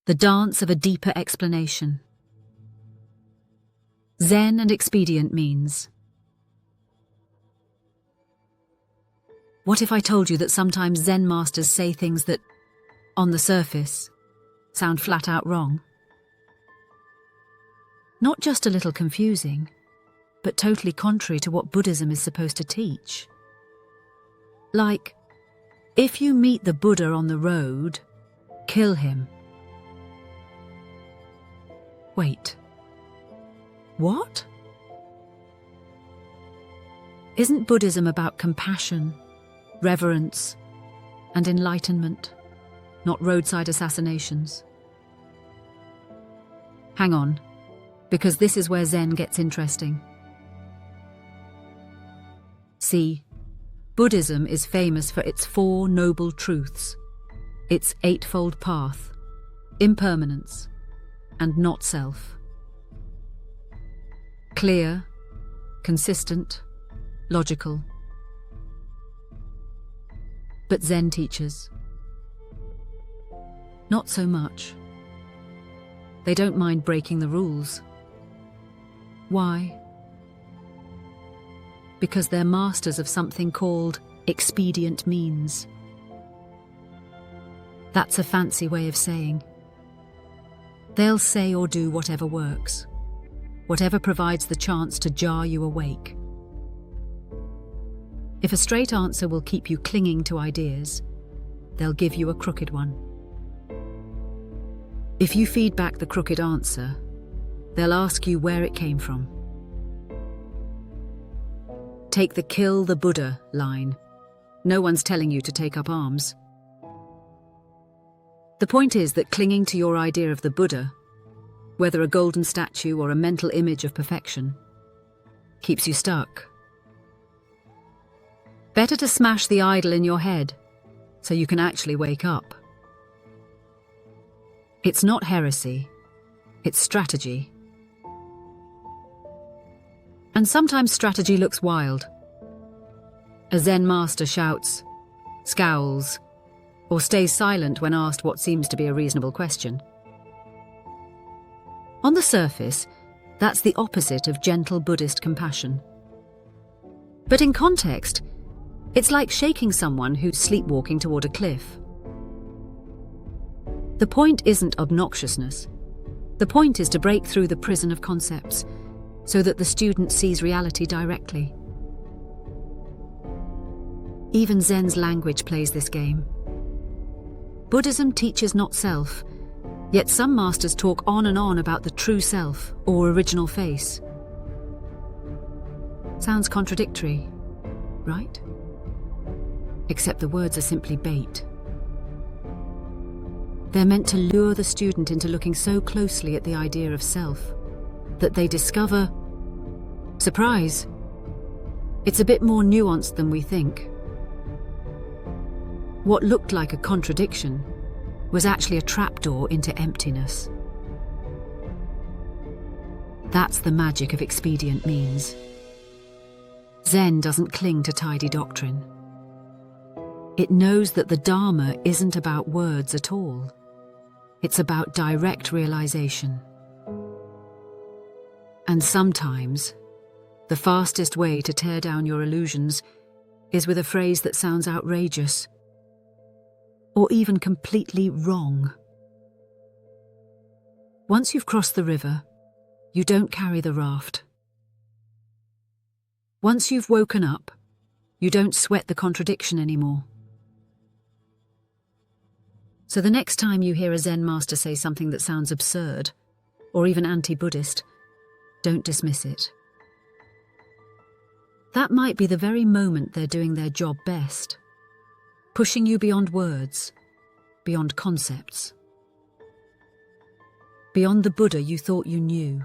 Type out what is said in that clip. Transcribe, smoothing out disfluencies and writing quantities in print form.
The dance of a deeper explanation. Zen and Expedient Means. What if I told you that sometimes Zen masters say things that, on the surface, sound flat out wrong? Not just a little confusing, but totally contrary to what Buddhism is supposed to teach. Like, if you meet the Buddha on the road, kill him. Wait. What? Isn't Buddhism about compassion, reverence, and enlightenment, not roadside assassinations? Hang on, because this is where Zen gets interesting. See, Buddhism is famous for its 4 noble truths, its 8-fold path, impermanence, and not self. Clear, consistent, logical. But Zen teachers, not so much. They don't mind breaking the rules. Why? Because they're masters of something called expedient means. That's a fancy way of saying they'll say or do whatever works, whatever provides the chance to jar you awake. If a straight answer will keep you clinging to ideas, they'll give you a crooked one. If you feed back the crooked answer, they'll ask you where it came from. Take the "kill the Buddha" line. No one's telling you to take up arms. The point is that clinging to your idea of the Buddha, whether a golden statue or a mental image of perfection, keeps you stuck. Better to smash the idol in your head so you can actually wake up. It's not heresy, it's strategy. And sometimes strategy looks wild. A Zen master shouts, scowls, or stays silent when asked what seems to be a reasonable question. On the surface, that's the opposite of gentle Buddhist compassion. But in context, it's like shaking someone who's sleepwalking toward a cliff. The point isn't obnoxiousness. The point is to break through the prison of concepts so that the student sees reality directly. Even Zen's language plays this game. Buddhism teaches not self, yet some masters talk on and on about the true self or original face. Sounds contradictory, right? Except the words are simply bait. They're meant to lure the student into looking so closely at the idea of self that they discover, surprise, it's a bit more nuanced than we think. What looked like a contradiction was actually a trapdoor into emptiness. That's the magic of expedient means. Zen doesn't cling to tidy doctrine. It knows that the Dharma isn't about words at all. It's about direct realization. And sometimes, the fastest way to tear down your illusions is with a phrase that sounds outrageous, or even completely wrong. Once you've crossed the river, you don't carry the raft. Once you've woken up, you don't sweat the contradiction anymore. So the next time you hear a Zen master say something that sounds absurd, or even anti-Buddhist, don't dismiss it. That might be the very moment they're doing their job best, pushing you beyond words, beyond concepts, beyond the Buddha you thought you knew.